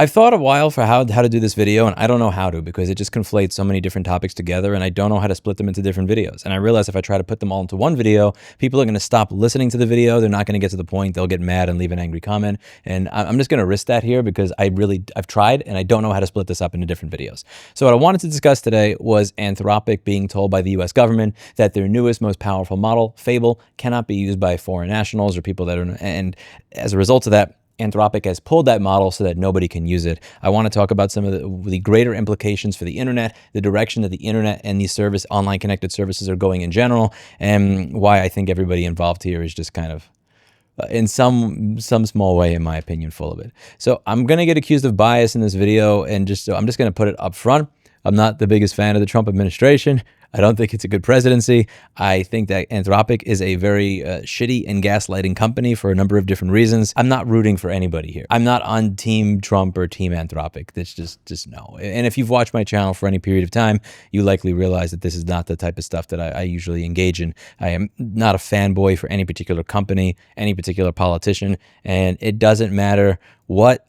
I've thought a while for how to do this video, and I don't know how to because it just conflates so many different topics together, and I don't know how to split them into different videos. And I realize if I try to put them all into one video, people are going to stop listening to the video. They're not going to get to the point. They'll get mad and leave an angry comment. And I'm just going to risk that here because I've tried and I don't know how to split this up into different videos. So what I wanted to discuss today was Anthropic being told by the US government that their newest, most powerful model, Fable, cannot be used by foreign nationals or people that are, and as a result of that, Anthropic has pulled that model so that nobody can use it. I want to talk about some of the greater implications for the internet, the direction that the internet and these online connected services are going in general, and why I think everybody involved here is just kind of, in some small way, in my opinion, full of it. So I'm going to get accused of bias in this video, and so I'm just going to put it up front. I'm not the biggest fan of the Trump administration. I don't think it's a good presidency. I think that Anthropic is a very shitty and gaslighting company for a number of different reasons. I'm not rooting for anybody here. I'm not on Team Trump or Team Anthropic. That's just no. And if you've watched my channel for any period of time, you likely realize that this is not the type of stuff that I usually engage in. I am not a fanboy for any particular company, any particular politician, and it doesn't matter what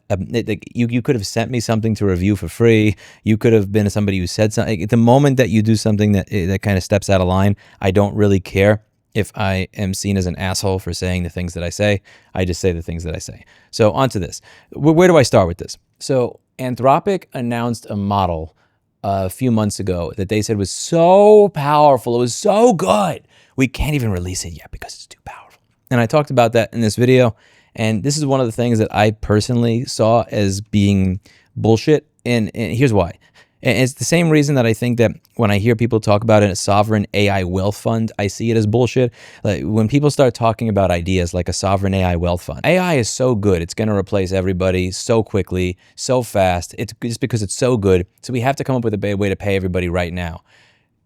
you could have sent me something to review for free. You could have been somebody who said something. The moment that you do something that kind of steps out of line, I don't really care if I am seen as an asshole for saying the things that I say. I just say the things that I say. So on to this. Where do I start with this? So Anthropic announced a model a few months ago that they said was so powerful. It was so good. We can't even release it yet because it's too powerful. And I talked about that in this video. And this is one of the things that I personally saw as being bullshit. And here's why. And it's the same reason that I think that when I hear people talk about a sovereign AI wealth fund, I see it as bullshit. Like when people start talking about ideas like a sovereign AI wealth fund, AI is so good. It's going to replace everybody so quickly, so fast. It's just because it's so good. So we have to come up with a way to pay everybody right now.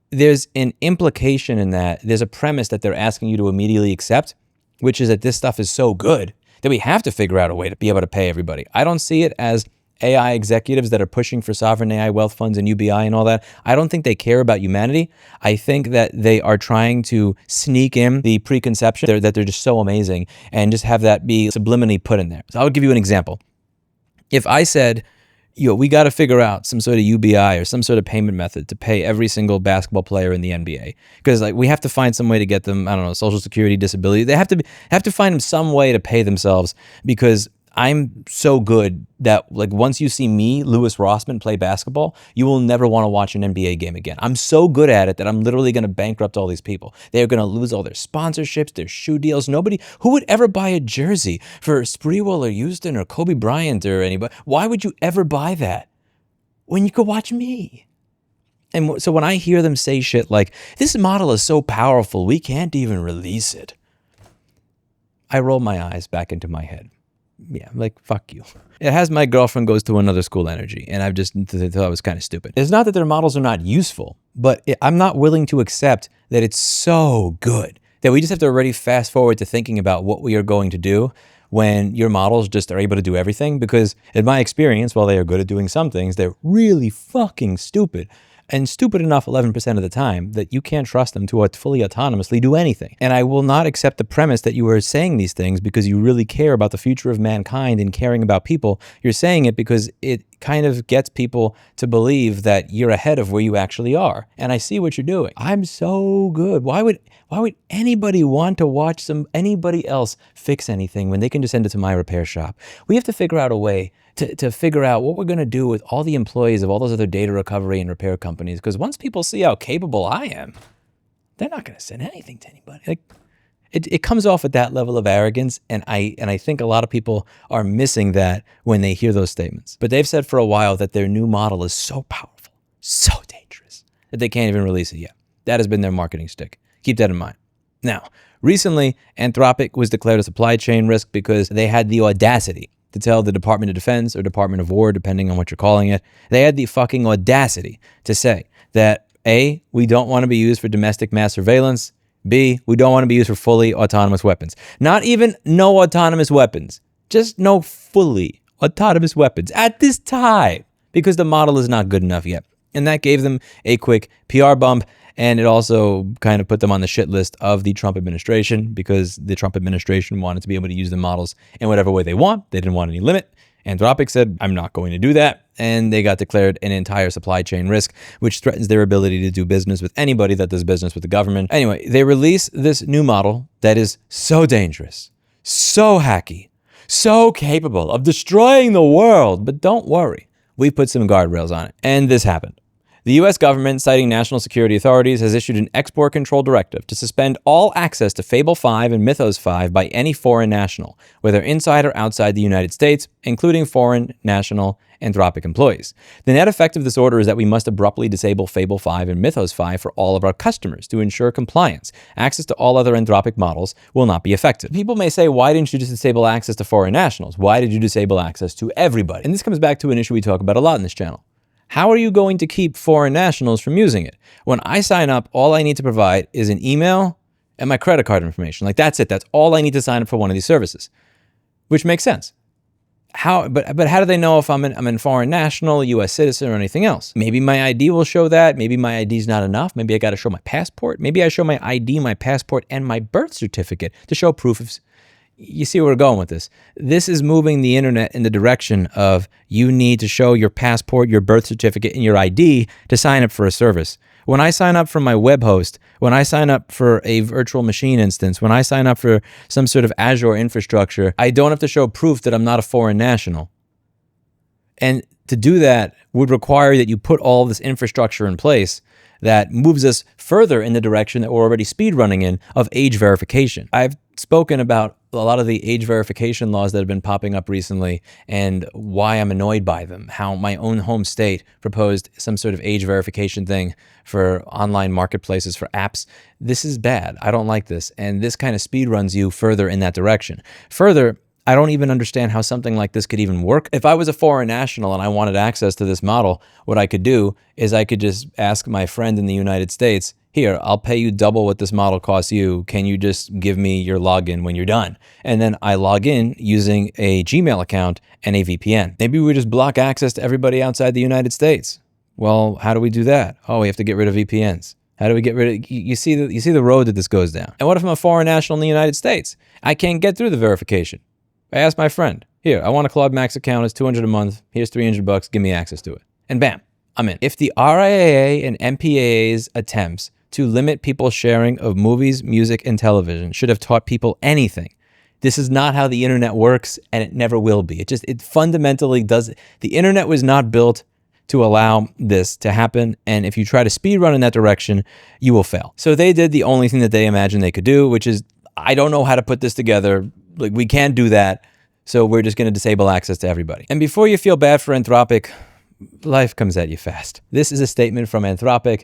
There's an implication in that. There's a premise that they're asking you to immediately accept, which is that this stuff is so good that we have to figure out a way to be able to pay everybody. I don't see it as AI executives that are pushing for sovereign AI wealth funds and UBI and all that. I don't think they care about humanity. I think that they are trying to sneak in the preconception that they're just so amazing and just have that be subliminally put in there. So I'll give you an example. If I said, we got to figure out some sort of UBI or some sort of payment method to pay every single basketball player in the NBA. Because we have to find some way to get them, I don't know, Social Security, disability. They have to find them some way to pay themselves because I'm so good that once you see me, Louis Rossman, play basketball, you will never want to watch an NBA game again. I'm so good at it that I'm literally going to bankrupt all these people. They're going to lose all their sponsorships, their shoe deals. Who would ever buy a jersey for Sprewell or Houston or Kobe Bryant or anybody? Why would you ever buy that when you could watch me? And so when I hear them say shit like, this model is so powerful, we can't even release it, I roll my eyes back into my head. Yeah, fuck you. It has my girlfriend goes to another school energy, and I've just thought it was kind of stupid. It's not that their models are not useful, but I'm not willing to accept that it's so good that we just have to already fast forward to thinking about what we are going to do when your models just are able to do everything. Because in my experience, while they are good at doing some things, they're really fucking stupid. And stupid enough 11% of the time that you can't trust them to fully autonomously do anything. And I will not accept the premise that you are saying these things because you really care about the future of mankind and caring about people. You're saying it because it kind of gets people to believe that you're ahead of where you actually are. And I see what you're doing. I'm so good. Why would anybody want to watch anybody else fix anything when they can just send it to my repair shop? We have to figure out a way to figure out what we're going to do with all the employees of all those other data recovery and repair companies. Because once people see how capable I am, they're not going to send anything to anybody. It comes off at that level of arrogance, and I think a lot of people are missing that when they hear those statements. But they've said for a while that their new model is so powerful, so dangerous, that they can't even release it yet. That has been their marketing stick. Keep that in mind. Now, recently, Anthropic was declared a supply chain risk because they had the audacity to tell the Department of Defense or Department of War, depending on what you're calling it, they had the fucking audacity to say that A, we don't want to be used for domestic mass surveillance, B, we don't want to be used for fully autonomous weapons. Not even no autonomous weapons, just no fully autonomous weapons at this time, because the model is not good enough yet. And that gave them a quick PR bump. And it also kind of put them on the shit list of the Trump administration because the Trump administration wanted to be able to use the models in whatever way they want. They didn't want any limit. Anthropic said, I'm not going to do that. And they got declared an entire supply chain risk, which threatens their ability to do business with anybody that does business with the government. Anyway, they release this new model that is so dangerous, so hacky, so capable of destroying the world. But don't worry, we put some guardrails on it. And this happened. The U.S. government, citing national security authorities, has issued an export control directive to suspend all access to Fable 5 and Mythos 5 by any foreign national, whether inside or outside the United States, including foreign national Anthropic employees. The net effect of this order is that we must abruptly disable Fable 5 and Mythos 5 for all of our customers to ensure compliance. Access to all other Anthropic models will not be affected. People may say, why didn't you just disable access to foreign nationals? Why did you disable access to everybody? And this comes back to an issue we talk about a lot in this channel. How are you going to keep foreign nationals from using it? When I sign up, all I need to provide is an email and my credit card information. Like, that's it. That's all I need to sign up for one of these services, which makes sense. But how do they know if I'm a foreign national, U.S. citizen, or anything else? Maybe my ID will show that. Maybe my ID is not enough. Maybe I got to show my passport. Maybe I show my ID, my passport, and my birth certificate to show proof of. You see where we're going with this. This is moving the internet in the direction of you need to show your passport, your birth certificate, and your ID to sign up for a service. When I sign up for my web host, when I sign up for a virtual machine instance, when I sign up for some sort of Azure infrastructure, I don't have to show proof that I'm not a foreign national. And to do that would require that you put all this infrastructure in place that moves us further in the direction that we're already speedrunning in of age verification. I've spoken about a lot of the age verification laws that have been popping up recently and why I'm annoyed by them, how my own home state proposed some sort of age verification thing for online marketplaces for apps. This is bad. I don't like this. And this kind of speed runs you further in that direction. Further, I don't even understand how something like this could even work. If I was a foreign national and I wanted access to this model, what I could do is I could just ask my friend in the United States, here, I'll pay you double what this model costs you. Can you just give me your login when you're done? And then I log in using a Gmail account and a VPN. Maybe we just block access to everybody outside the United States. Well, how do we do that? Oh, we have to get rid of VPNs. How do we get rid of, you see the road that this goes down. And what if I'm a foreign national in the United States? I can't get through the verification. I asked my friend, here, I want a Claude Max account. It's $200 a month. Here's $300. Give me access to it. And bam, I'm in. If the RIAA and MPAA's attempts to limit people's sharing of movies, music, and television should have taught people anything, this is not how the internet works, and it never will be. It fundamentally does. The internet was not built to allow this to happen, and if you try to speed run in that direction, you will fail. So they did the only thing that they imagined they could do, which is, I don't know how to put this together. Like, we can't do that, so we're just going to disable access to everybody. And before you feel bad for Anthropic, life comes at you fast. This is a statement from Anthropic.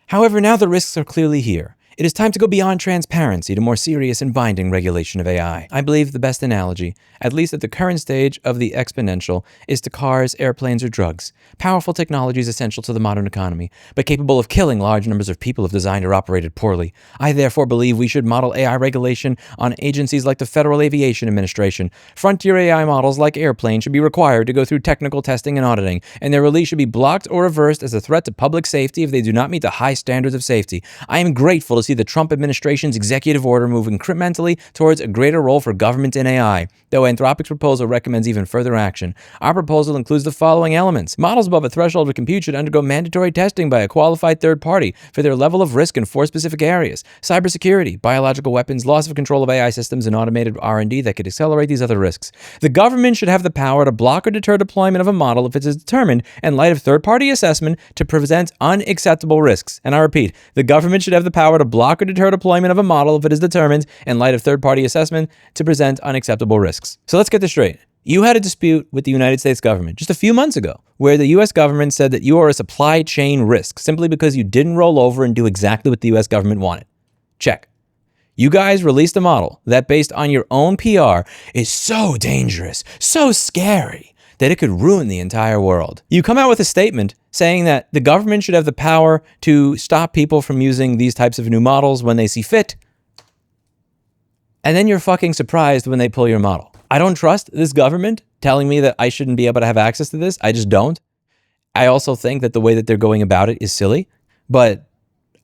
However, now the risks are clearly here. It is time to go beyond transparency to more serious and binding regulation of AI. I believe the best analogy, at least at the current stage of the exponential, is to cars, airplanes, or drugs. Powerful technology is essential to the modern economy, but capable of killing large numbers of people if designed or operated poorly. I therefore believe we should model AI regulation on agencies like the Federal Aviation Administration. Frontier AI models like airplanes should be required to go through technical testing and auditing, and their release should be blocked or reversed as a threat to public safety if they do not meet the high standards of safety. I am grateful to see the Trump administration's executive order move incrementally towards a greater role for government in AI. Though Anthropic's proposal recommends even further action, our proposal includes the following elements. Models above a threshold of compute should undergo mandatory testing by a qualified third party for their level of risk in 4 specific areas: cybersecurity, biological weapons, loss of control of AI systems, and automated R&D that could accelerate these other risks. The government should have the power to block or deter deployment of a model if it is determined, in light of third-party assessment, to present unacceptable risks. And I repeat, the government should have the power to block or deter deployment of a model if it is determined, in light of third-party assessment, to present unacceptable risks. So let's get this straight. You had a dispute with the United States government just a few months ago, where the U.S. government said that you are a supply chain risk simply because you didn't roll over and do exactly what the U.S. government wanted. Check. You guys released a model that, based on your own PR, is so dangerous, so scary, that it could ruin the entire world. You come out with a statement saying that the government should have the power to stop people from using these types of new models when they see fit. And then you're fucking surprised when they pull your model. I don't trust this government telling me that I shouldn't be able to have access to this. I just don't. I also think that the way that they're going about it is silly, but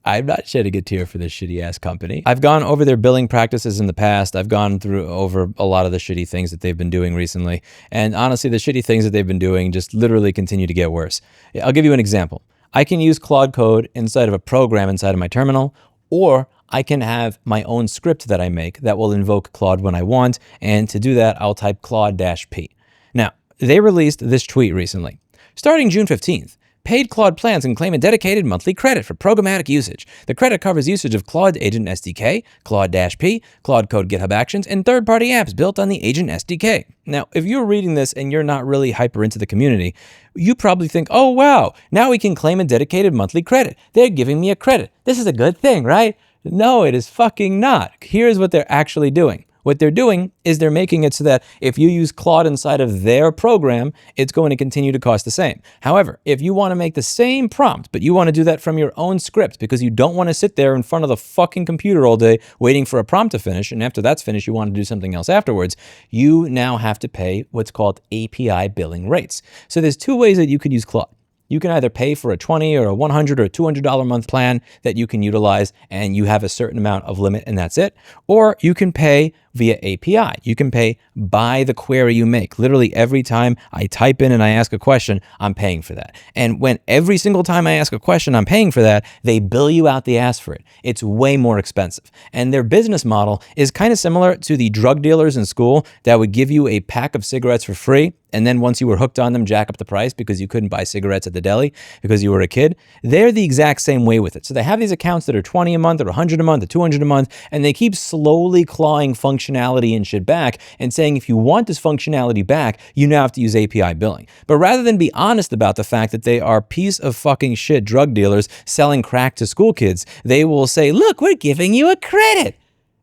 I'm not shedding a tear for this shitty ass company. I've gone over their billing practices in the past. I've gone over a lot of the shitty things that they've been doing recently. And honestly, the shitty things that they've been doing just literally continue to get worse. I'll give you an example. I can use Claude Code inside of a program inside of my terminal, or I can have my own script that I make that will invoke Claude when I want. And to do that, I'll type Claude-P. Now, they released this tweet recently. Starting June 15th, paid Claude plans can claim a dedicated monthly credit for programmatic usage. The credit covers usage of Claude Agent SDK, Claude-P, Claude Code GitHub Actions, and third-party apps built on the Agent SDK. Now, if you're reading this and you're not really hyper into the community, you probably think, oh, wow, now we can claim a dedicated monthly credit. They're giving me a credit. This is a good thing, right? No, it is fucking not. Here's what they're actually doing. What they're doing is they're making it so that if you use Claude inside of their program, it's going to continue to cost the same. However, if you want to make the same prompt, but you want to do that from your own script because you don't want to sit there in front of the fucking computer all day waiting for a prompt to finish, and after that's finished, you want to do something else afterwards, you now have to pay what's called API billing rates. So there's two ways that you could use Claude. You can either pay for a $20 or a $100 or a $200 a month plan that you can utilize and you have a certain amount of limit and that's it. Or you can pay via API. You can pay by the query you make. Literally every time I type in and I ask a question, I'm paying for that. And when every single time I ask a question, I'm paying for that, they bill you out the ass for it. It's way more expensive. And their business model is kind of similar to the drug dealers in school that would give you a pack of cigarettes for free. And then once you were hooked on them, jack up the price because you couldn't buy cigarettes at the deli because you were a kid. They're the exact same way with it. So they have these accounts that are $20 a month or $100 a month or $200 a month, and they keep slowly clawing functionality and shit back and saying, if you want this functionality back, you now have to use API billing. But rather than be honest about the fact that they are piece of fucking shit drug dealers selling crack to school kids, they will say, look, we're giving you a credit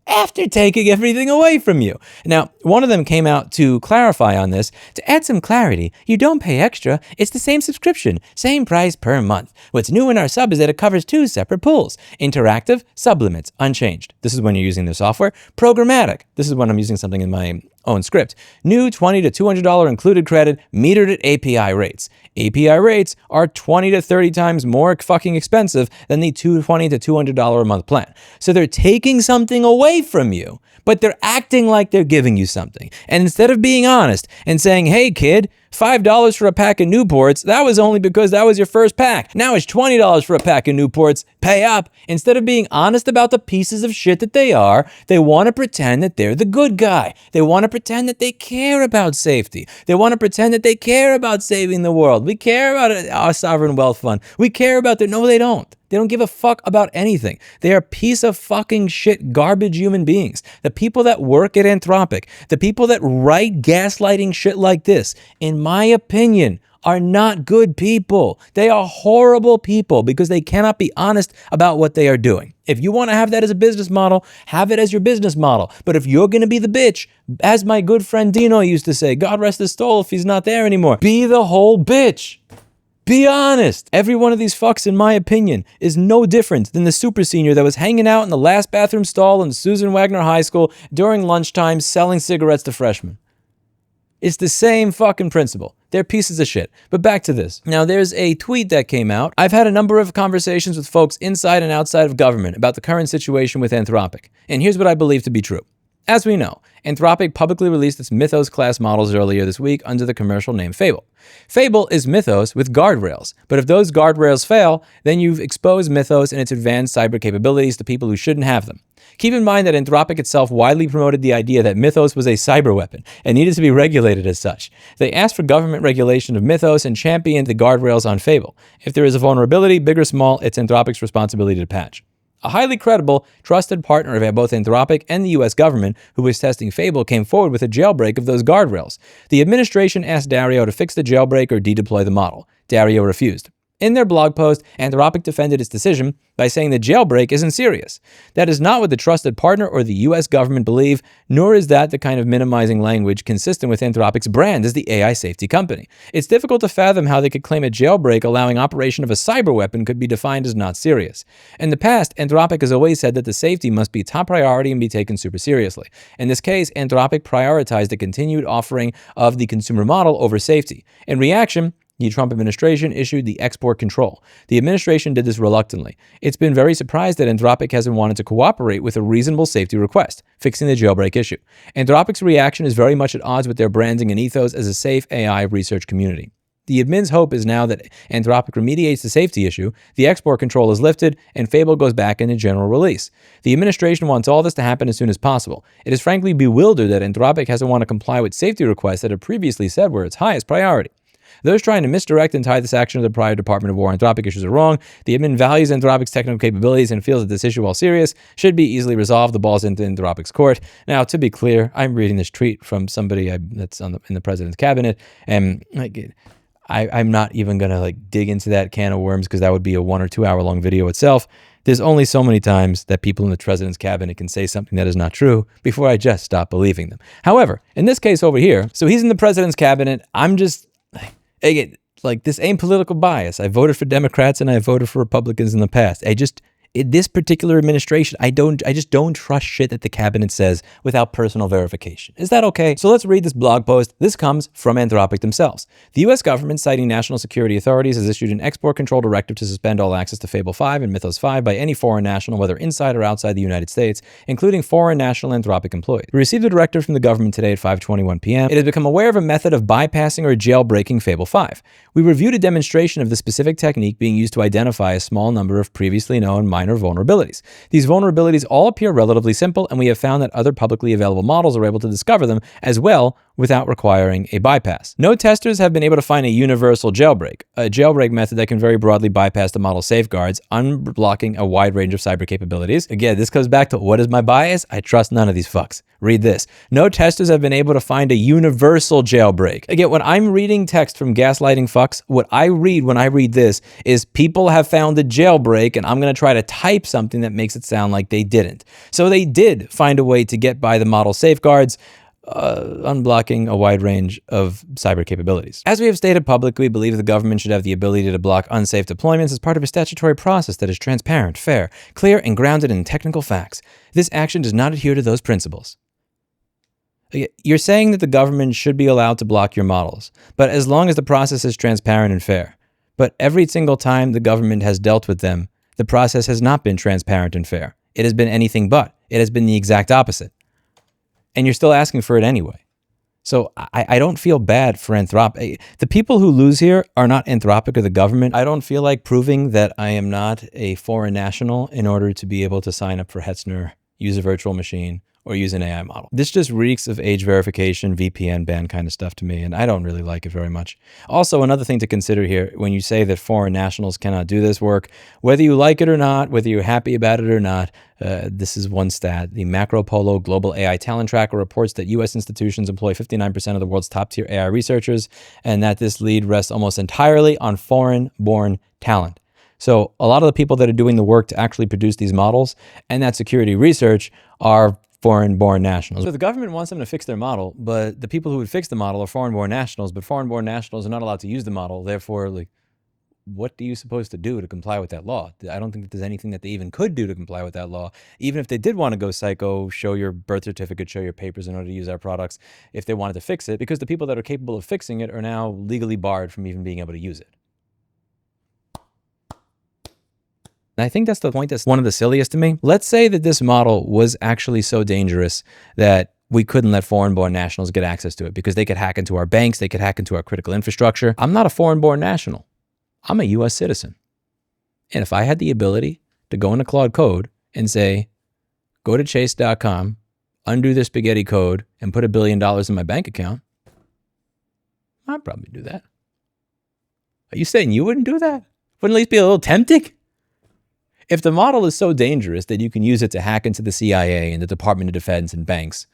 after taking everything away from you. Now, one of them came out to clarify on this. To add some clarity, you don't pay extra. It's the same subscription, same price per month. What's new in our sub is that it covers two separate pools. Interactive, sublimits, unchanged. This is when you're using their software. Programmatic. This is when I'm using something in my own script. New $20 to $200 included credit, metered at API rates. API rates are 20 to 30 times more fucking expensive than the $20 to $200 a month plan. So they're taking something away from you, but they're acting like they're giving you something. And instead of being honest and saying, hey kid, $5 for a pack of Newports, that was only because that was your first pack. Now it's $20 for a pack of Newports, pay up. Instead of being honest about the pieces of shit that they are, they want to pretend that they're the good guy. They want to pretend that they care about safety. They want to pretend that they care about saving the world. We care about our sovereign wealth fund. We care about their, no, they don't. They don't give a fuck about anything. They are piece of fucking shit garbage human beings. The people that work at Anthropic, the people that write gaslighting shit like this, in my opinion, are not good people. They are horrible people because they cannot be honest about what they are doing. If you want to have that as a business model, have it as your business model. But if you're going to be the bitch, as my good friend Dino used to say, God rest his soul if he's not there anymore, be the whole bitch. Be honest. Every one of these fucks, in my opinion, is no different than the super senior that was hanging out in the last bathroom stall in Susan Wagner High School during lunchtime selling cigarettes to freshmen. It's the same fucking principle. They're pieces of shit. But back to this. Now, there's a tweet that came out. I've had a number of conversations with folks inside and outside of government about the current situation with Anthropic. And here's what I believe to be true. As we know, Anthropic publicly released its Mythos class models earlier this week under the commercial name Fable. Fable is Mythos with guardrails, but if those guardrails fail, then you've exposed Mythos and its advanced cyber capabilities to people who shouldn't have them. Keep in mind that Anthropic itself widely promoted the idea that Mythos was a cyber weapon and needed to be regulated as such. They asked for government regulation of Mythos and championed the guardrails on Fable. If there is a vulnerability, big or small, it's Anthropic's responsibility to patch. A highly credible, trusted partner of both Anthropic and the US government who was testing Fable came forward with a jailbreak of those guardrails. The administration asked Dario to fix the jailbreak or dedeploy the model. Dario refused. In their blog post, Anthropic defended its decision by saying the jailbreak isn't serious. That is not what the trusted partner or the US government believe, nor is that the kind of minimizing language consistent with Anthropic's brand as the AI safety company. It's difficult to fathom how they could claim a jailbreak allowing operation of a cyber weapon could be defined as not serious. In the past, Anthropic has always said that the safety must be top priority and be taken super seriously. In this case, Anthropic prioritized the continued offering of the consumer model over safety. In reaction, The Trump administration issued the export control. The administration did this reluctantly. It's been very surprised that Anthropic hasn't wanted to cooperate with a reasonable safety request, fixing the jailbreak issue. Anthropic's reaction is very much at odds with their branding and ethos as a safe AI research community. The admin's hope is now that Anthropic remediates the safety issue, the export control is lifted, and Fable goes back into general release. The administration wants all this to happen as soon as possible. It is frankly bewildered that Anthropic hasn't wanted to comply with safety requests that it previously said were its highest priority. Those trying to misdirect and tie this action to the prior Department of War Anthropic issues are wrong. The admin values Anthropic's technical capabilities and feels that this issue, while serious, should be easily resolved. The ball's into Anthropic's court. Now, to be clear, I'm reading this tweet from somebody that's in the president's cabinet, and I'm not even going to dig into that can of worms because that would be a 1 or 2 hour long video itself. There's only so many times that people in the president's cabinet can say something that is not true before I just stop believing them. However, in this case over here, so he's in the president's cabinet. I'm just, this ain't political bias. I voted for Democrats and I voted for Republicans in the past. In this particular administration, I just don't trust shit that the cabinet says without personal verification. Is that okay? So let's read this blog post. This comes from Anthropic themselves. The U.S. government, citing national security authorities, has issued an export control directive to suspend all access to Fable 5 and Mythos 5 by any foreign national, whether inside or outside the United States, including foreign national Anthropic employees. We received a directive from the government today at 5:21 p.m. It has become aware of a method of bypassing or jailbreaking Fable 5. We reviewed a demonstration of the specific technique being used to identify a small number of previously known minor vulnerabilities. These vulnerabilities all appear relatively simple, and we have found that other publicly available models are able to discover them as well without requiring a bypass. No testers have been able to find a universal jailbreak, a jailbreak method that can very broadly bypass the model's safeguards, unblocking a wide range of cyber capabilities. Again, this goes back to what is my bias? I trust none of these fucks. Read this. No testers have been able to find a universal jailbreak. Again, when I'm reading text from gaslighting fucks, what I read when I read this is people have found a jailbreak, and I'm going to try to type something that makes it sound like they didn't. So they did find a way to get by the model safeguards, unblocking a wide range of cyber capabilities. As we have stated publicly, we believe the government should have the ability to block unsafe deployments as part of a statutory process that is transparent, fair, clear, and grounded in technical facts. This action does not adhere to those principles. You're saying that the government should be allowed to block your models, but as long as the process is transparent and fair. But every single time the government has dealt with them, the process has not been transparent and fair. It has been anything but. It has been the exact opposite. And you're still asking for it anyway. So I don't feel bad for Anthropic. The people who lose here are not Anthropic or the government. I don't feel like proving that I am not a foreign national in order to be able to sign up for Hetzner, use a virtual machine, or use an AI model. This just reeks of age verification, VPN ban kind of stuff to me, and I don't really like it very much. Also, another thing to consider here, when you say that foreign nationals cannot do this work, whether you like it or not, whether you're happy about it or not, this is one stat. The Macro Polo Global AI Talent Tracker reports that U.S. institutions employ 59% of the world's top-tier AI researchers, and that this lead rests almost entirely on foreign-born talent. So a lot of the people that are doing the work to actually produce these models and that security research are foreign-born nationals. So the government wants them to fix their model, but the people who would fix the model are foreign-born nationals, but foreign-born nationals are not allowed to use the model. Therefore, what are you supposed to do to comply with that law? I don't think that there's anything that they even could do to comply with that law. Even if they did want to go psycho, show your birth certificate, show your papers in order to use our products, if they wanted to fix it, because the people that are capable of fixing it are now legally barred from even being able to use it. And I think that's the point that's one of the silliest to me. Let's say that this model was actually so dangerous that we couldn't let foreign-born nationals get access to it because they could hack into our banks, they could hack into our critical infrastructure. I'm not a foreign-born national. I'm a U.S. citizen. And if I had the ability to go into Claude Code and say, go to chase.com, undo the spaghetti code, and put $1 billion in my bank account, I'd probably do that. Are you saying you wouldn't do that? Wouldn't at least be a little tempting? If the model is so dangerous that you can use it to hack into the CIA and the Department of Defense and banks,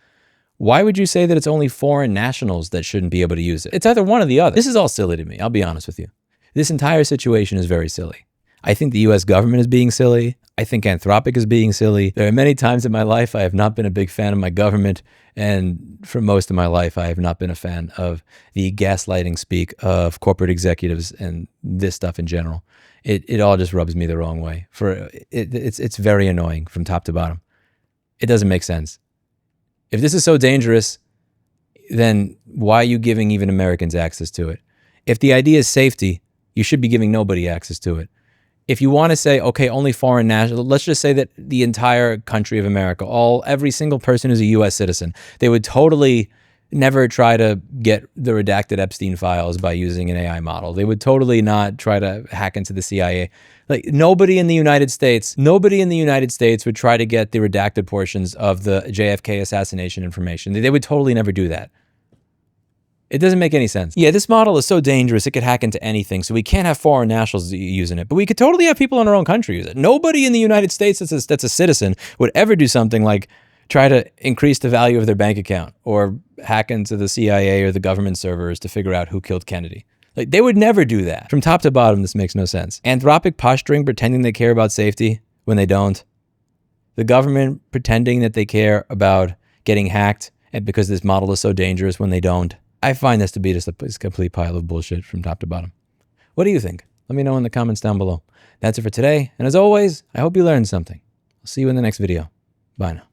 why would you say that it's only foreign nationals that shouldn't be able to use it? It's either one or the other. This is all silly to me, I'll be honest with you. This entire situation is very silly. I think the US government is being silly. I think Anthropic is being silly. There are many times in my life I have not been a big fan of my government, and for most of my life I have not been a fan of the gaslighting speak of corporate executives and this stuff in general. It all just rubs me the wrong way. It's very annoying from top to bottom. It doesn't make sense. If this is so dangerous, then why are you giving even Americans access to it? If the idea is safety, you should be giving nobody access to it. If you want to say, okay, only foreign nationals, let's just say that the entire country of America, every single person who's a U.S. citizen, they would totally never try to get the redacted Epstein files by using an AI model. They would totally not try to hack into the CIA. Like nobody in the United States would try to get the redacted portions of the JFK assassination information. They would totally never do that. It doesn't make any sense. Yeah, this model is so dangerous, it could hack into anything, so we can't have foreign nationals using it, but we could totally have people in our own country use it. Nobody in the United States that's a citizen would ever do something like try to increase the value of their bank account or hack into the CIA or the government servers to figure out who killed Kennedy. Like, they would never do that. From top to bottom, this makes no sense. Anthropic posturing, pretending they care about safety when they don't. The government pretending that they care about getting hacked and because this model is so dangerous when they don't. I find this to be just a complete pile of bullshit from top to bottom. What do you think? Let me know in the comments down below. That's it for today. And as always, I hope you learned something. I'll see you in the next video. Bye now.